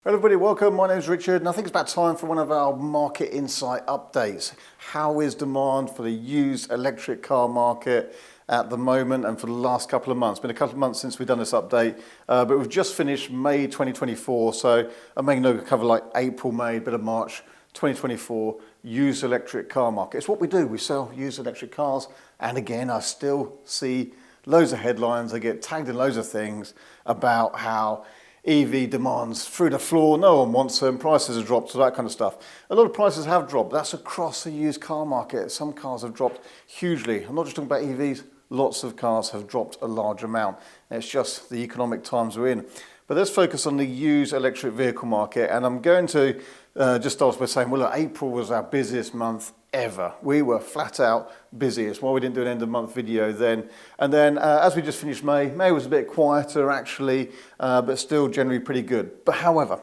Hello everybody, welcome. My name is Richard and I think it's about time for one of our market insight updates. How is demand for the used electric car market at the moment and for the last couple of months? It's been a couple of months since we've done this update, but we've just finished May 2024, so I'm making a cover like April, May, bit of March 2024 used electric car market. It's what we do, we sell used electric cars, and again I still see loads of headlines, I get tagged in loads of things about how EV demand's through the floor, no one wants them, prices have dropped, so that kind of stuff. A lot of prices have dropped, that's across the used car market. Some cars have dropped hugely. I'm not just talking about EVs, lots of cars have dropped a large amount. It's just the economic times we're in. But let's focus on the used electric vehicle market, and I'm going to just start by saying, well look, April was our busiest month ever. We were flat out busiest. Why we didn't do an end of month video then. And then as we just finished May was a bit quieter actually, but still generally pretty good. But however,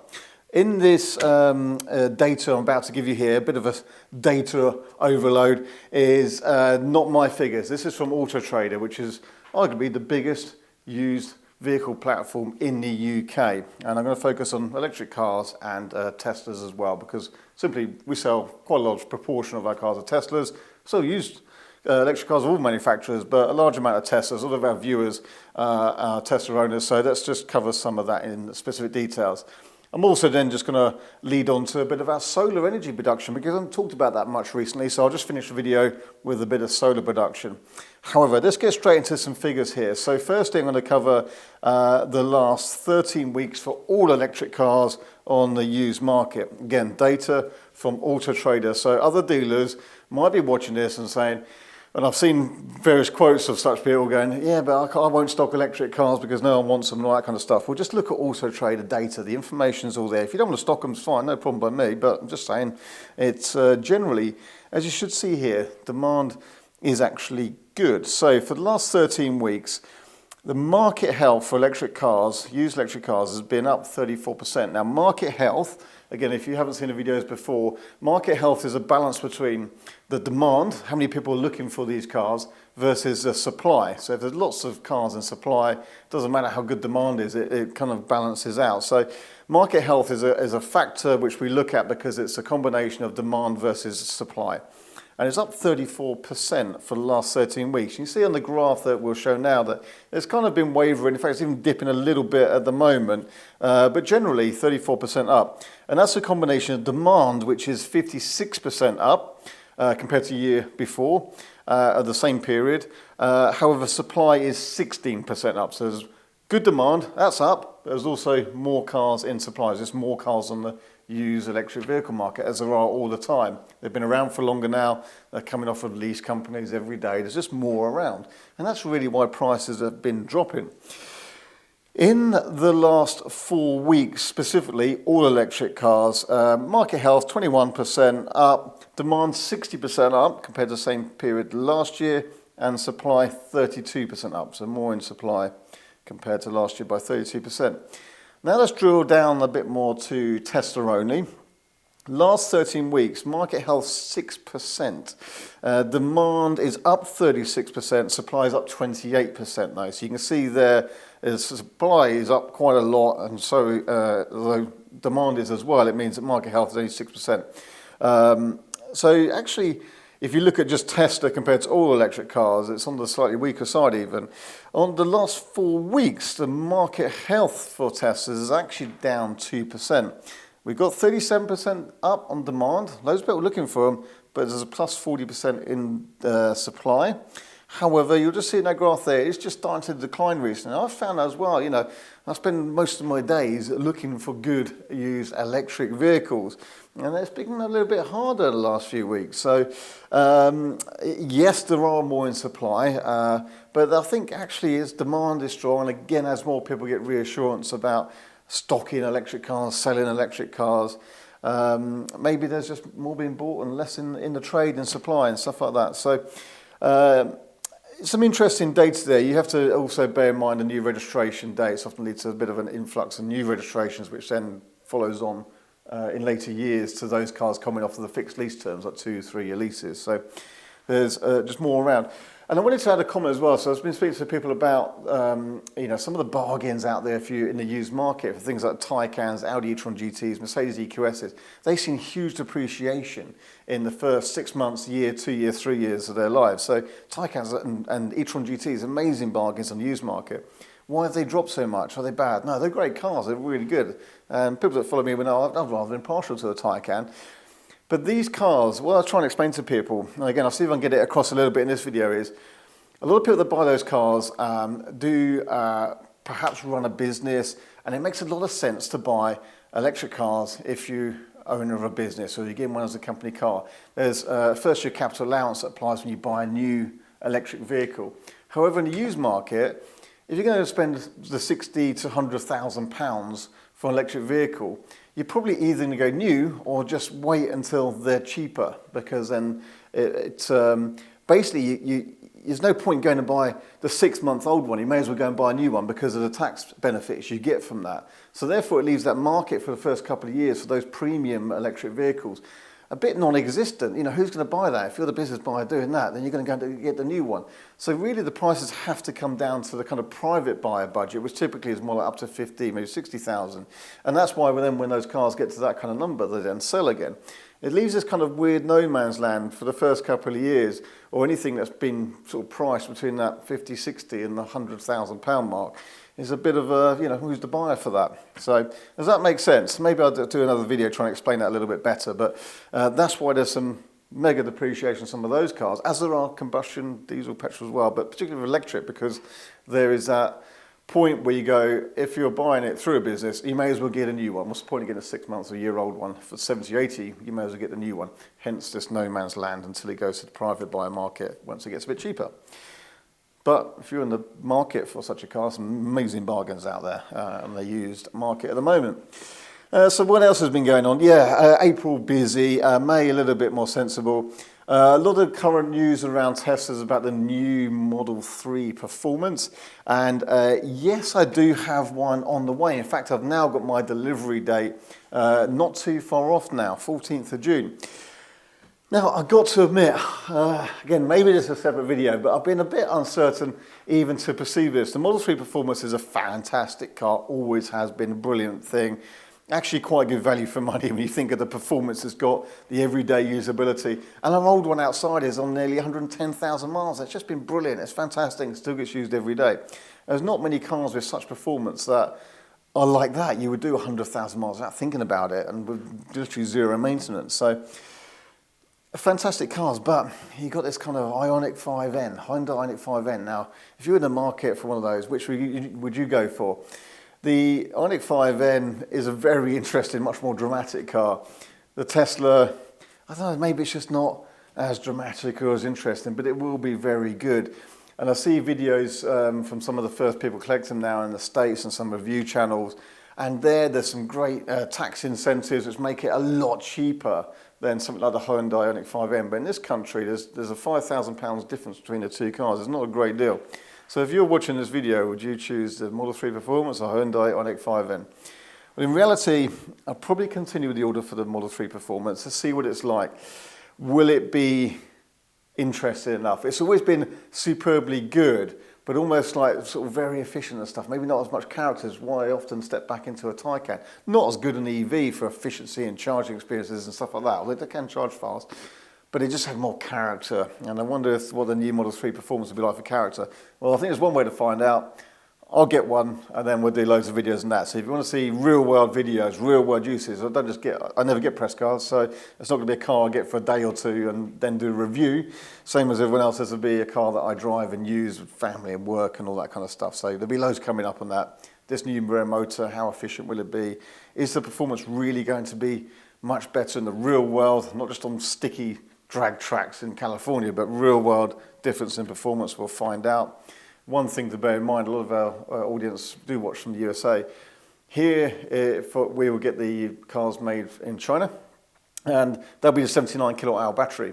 in this data I'm about to give you here, a bit of a data overload, is not my figures. This is from Auto Trader, which is arguably the biggest used vehicle platform in the UK, and I'm going to focus on electric cars and Teslas as well, because simply we sell quite a large proportion of our cars are Teslas. So used electric cars of all manufacturers, but a large amount of Teslas. A lot of our viewers are Tesla owners, so let's just cover some of that in specific details. I'm also then just going to lead on to a bit of our solar energy production, because I haven't talked about that much recently, so I'll just finish the video with a bit of solar production. However, let's get straight into some figures here. So firstly, I'm going to cover the last 13 weeks for all electric cars on the used market. Again, data from Auto Trader. So other dealers might be watching this and saying, and I've seen various quotes of such people going, yeah, but I won't stock electric cars because no one wants them and all that kind of stuff. Well, just look at Auto Trader data. The information's all there. If you don't want to stock them, it's fine, no problem by me. But I'm just saying, it's generally, as you should see here, demand is actually good. So for the last 13 weeks, the market health for electric cars, used electric cars, has been up 34%. Now, market health, again, if you haven't seen the videos before, market health is a balance between the demand, how many people are looking for these cars, versus the supply. So if there's lots of cars in supply, it doesn't matter how good demand is, it kind of balances out. So market health is a factor which we look at because it's a combination of demand versus supply. And it's up 34% for the last 13 weeks. You see on the graph that we'll show now that it's kind of been wavering. In fact, it's even dipping a little bit at the moment, but generally 34% up. And that's a combination of demand, which is 56% up compared to the year before, at the same period. However, supply is 16% up. So there's good demand, that's up. There's also more cars in supply. There's more cars on the used electric vehicle market, as there are all the time. They've been around for longer now. They're coming off of lease companies every day. There's just more around. And that's really why prices have been dropping. In the last 4 weeks, specifically, all electric cars, market health 21% up, demand 60% up compared to the same period last year, and supply 32% up. So more in supply compared to last year by 32%. Now let's drill down a bit more to Tesla only. Last 13 weeks, market health 6%. Demand is up 36%, supply is up 28% though. So you can see there, supply is up quite a lot, and so although demand is as well, it means that market health is only 6%. So actually, if you look at just Tesla compared to all electric cars, it's on the slightly weaker side even. On the last 4 weeks, the market health for Tesla is actually down 2%. We've got 37% up on demand. Loads of people looking for them, but there's a plus 40% in supply. However, you'll just see in that graph there, it's just starting to decline recently. I've found as well, you know, I spend most of my days looking for good used electric vehicles, and it's become a little bit harder the last few weeks. So, yes, there are more in supply, but I think actually as demand is strong, and again, as more people get reassurance about stocking electric cars, selling electric cars, maybe there's just more being bought and less in the trade and supply and stuff like that. So, some interesting data there. You have to also bear in mind the new registration dates often lead to a bit of an influx of new registrations, which then follows on in later years to those cars coming off of the fixed lease terms, like 2-3 year leases. So there's just more around. And I wanted to add a comment as well. So I've been speaking to people about, some of the bargains out there for you in the used market for things like Taycans, Audi e-tron GTs, Mercedes EQSs. They've seen huge depreciation in the first 6 months, year, 2 years, 3 years of their lives. So Taycans and e-tron GTs, amazing bargains on the used market. Why have they dropped so much? Are they bad? No, they're great cars. They're really good. People that follow me will know I've rather been partial to the Taycan. But these cars, what I was trying to explain to people, and again, I'll see if I can get it across a little bit in this video, is a lot of people that buy those cars do perhaps run a business, and it makes a lot of sense to buy electric cars if you owner of a business or you get one as a company car. There's first year capital allowance that applies when you buy a new electric vehicle. However, in the used market, if you're going to spend the £60,000 to £100,000 for an electric vehicle, you're probably either going to go new or just wait until they're cheaper, because then basically there's no point going to buy the 6-month-old one. You may as well go and buy a new one because of the tax benefits you get from that. So therefore it leaves that market for the first couple of years for those premium electric vehicles a bit non-existent. Who's going to buy that? If you're the business buyer doing that, then you're going to go and get the new one. So really the prices have to come down to the kind of private buyer budget, which typically is more like up to 50, maybe 60,000. And that's why when those cars get to that kind of number, they then sell again. It leaves this kind of weird no man's land for the first couple of years, or anything that's been sort of priced between that 50, 60 and the £100,000 mark. Is a bit of a, who's the buyer for that? So does that make sense? Maybe I'll do another video trying to explain that a little bit better, but that's why there's some mega depreciation on some of those cars, as there are combustion, diesel, petrol as well, but particularly electric, because there is that point where you go, if you're buying it through a business, you may as well get a new one. What's the point of getting a 6 months or year-old one for 70, 80? You may as well get the new one. Hence this no man's land until it goes to the private buyer market once it gets a bit cheaper. But if you're in the market for such a car, some amazing bargains out there on the used market at the moment. So what else has been going on? April busy, May a little bit more sensible. A lot of current news around Teslas about the new Model 3 performance. And yes, I do have one on the way. In fact, I've now got my delivery date not too far off now, 14th of June. Now, I've got to admit, again, maybe this is a separate video, but I've been a bit uncertain even to perceive this. The Model 3 Performance is a fantastic car, always has been a brilliant thing. Actually quite good value for money when you think of the performance it's got, the everyday usability. And our old one outside is on nearly 110,000 miles. It's just been brilliant. It's fantastic. It still gets used every day. There's not many cars with such performance that are like that. You would do 100,000 miles without thinking about it and with literally zero maintenance. So, fantastic cars, but you got this kind of Hyundai Ioniq 5N. Now, if you're in the market for one of those, which would you go for? The Ioniq 5N is a very interesting, much more dramatic car. The Tesla, I don't know, maybe it's just not as dramatic or as interesting, but it will be very good. And I see videos from some of the first people collecting them now in the States and some review channels, and there's some great tax incentives which make it a lot cheaper than something like the Hyundai Ioniq 5N. But in this country, there's a £5,000 difference between the two cars. It's not a great deal. So if you're watching this video, would you choose the Model 3 Performance or Hyundai Ioniq 5N? Well, in reality, I'll probably continue with the order for the Model 3 Performance to see what it's like. Will it be interesting enough? It's always been superbly good, but almost like sort of very efficient and stuff. Maybe not as much character as why I often step back into a Taycan. Not as good an EV for efficiency and charging experiences and stuff like that, although they can charge fast. But it just had more character. And I wonder what the new Model 3 Performance will be like for character. Well, I think there's one way to find out. I'll get one, and then we'll do loads of videos on that. So if you want to see real-world videos, real-world uses, I never get press cards, so it's not going to be a car I get for a day or two and then do a review. Same as everyone else, this will be a car that I drive and use with family and work and all that kind of stuff. So there'll be loads coming up on that. This new rear motor, how efficient will it be? Is the performance really going to be much better in the real world, not just on sticky drag tracks in California, but real-world difference in performance? We'll find out. One thing to bear in mind, a lot of our audience do watch from the USA. Here, we will get the cars made in China, and that'll be a 79 kilowatt-hour battery,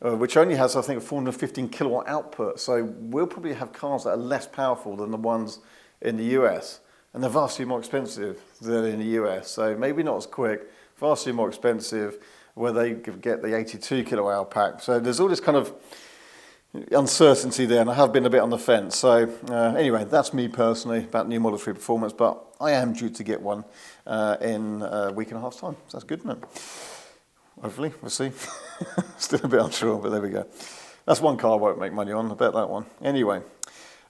which only has, I think, a 415 kilowatt output. So we'll probably have cars that are less powerful than the ones in the US, and they're vastly more expensive than in the US. So maybe not as quick, vastly more expensive, where they get the 82 kilowatt-hour pack. So there's all this kind of uncertainty there, and I have been a bit on the fence. So anyway, that's me personally about new Model 3 Performance, but I am due to get one in a week and a half's time. So that's good, isn't it? Hopefully, we'll see. Still a bit unsure, but there we go. That's one car I won't make money on, I bet that one. Anyway,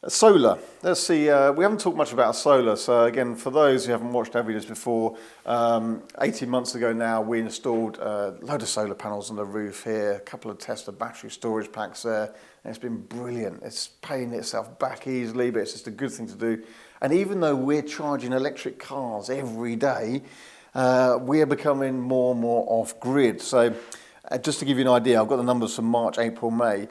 solar. Let's see, we haven't talked much about solar. So again, for those who haven't watched our videos before, 18 months ago now, we installed a load of solar panels on the roof here, a couple of Tesla battery storage packs there, and it's been brilliant. It's paying itself back easily, but it's just a good thing to do. And even though we're charging electric cars every day, we are becoming more and more off-grid. So just to give you an idea, I've got the numbers for March, April, May.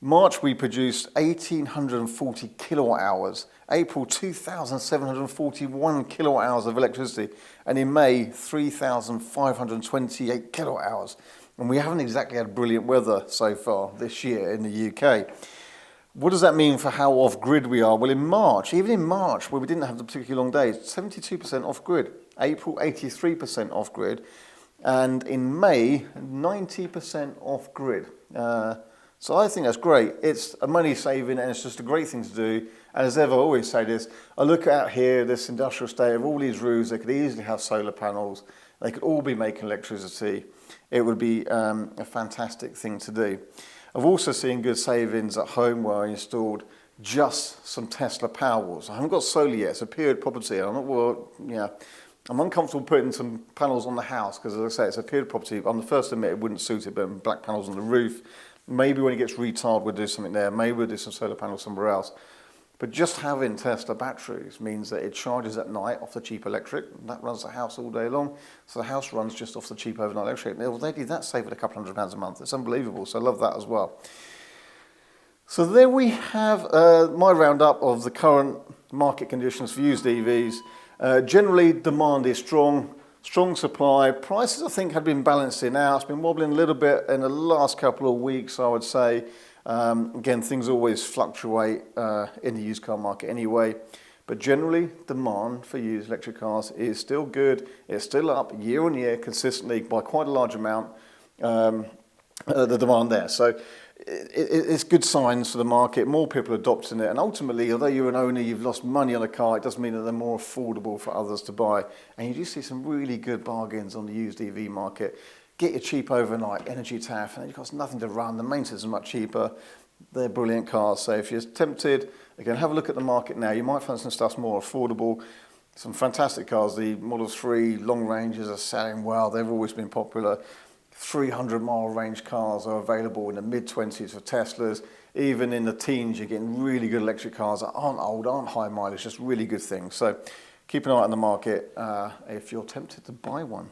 March we produced 1,840 kilowatt hours. April 2,741 kilowatt hours of electricity. And in May 3,528 kilowatt hours. And we haven't exactly had brilliant weather so far this year in the UK. What does that mean for how off-grid we are? Well, in March, even in March, where we didn't have the particularly long days, 72% off-grid. April, 83% off-grid. And in May, 90% off-grid. So I think that's great. It's a money saving and it's just a great thing to do. And as ever, I always say this, I look out here, this industrial estate of all these roofs, they could easily have solar panels. They could all be making electricity. It would be a fantastic thing to do. I've also seen good savings at home where I installed just some Tesla Powerwalls. I haven't got solar yet, it's a period property. I'm not, well, yeah, I'm uncomfortable putting some panels on the house because, as I say, it's a period property. I'm the first to admit it wouldn't suit it, but black panels on the roof. Maybe when it gets retiled, we'll do something there. Maybe we'll do some solar panels somewhere else. But just having Tesla batteries means that it charges at night off the cheap electric. That runs the house all day long. So the house runs just off the cheap overnight electric. They do that, save it a couple £100 a month. It's unbelievable. So I love that as well. So there we have my roundup of the current market conditions for used EVs. Generally, demand is strong. Strong supply. Prices, I think, have been balancing out. It's been wobbling a little bit in the last couple of weeks, I would say. Again, things always fluctuate in the used car market anyway. But generally, demand for used electric cars is still good. It's still up year on year consistently by quite a large amount, the demand there. So it's good signs for the market. More people adopting it. And ultimately, although you're an owner, you've lost money on a car, it doesn't mean that they're more affordable for others to buy. And you do see some really good bargains on the used EV market. Get your cheap overnight energy TAF, and it costs nothing to run. The maintenance is much cheaper. They're brilliant cars. So if you're tempted, again, have a look at the market now. You might find some stuff more affordable. Some fantastic cars. The Model 3 long ranges are selling well. They've always been popular. 300-mile range cars are available in the mid-20s for Teslas. Even in the teens, you're getting really good electric cars that aren't old, aren't high mileage, just really good things. So keep an eye on the market if you're tempted to buy one.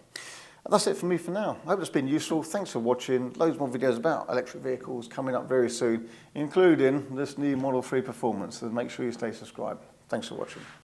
And that's it for me for now. I hope it's been useful. Thanks for watching. Loads more videos about electric vehicles coming up very soon, including this new Model 3 Performance. So make sure you stay subscribed. Thanks for watching.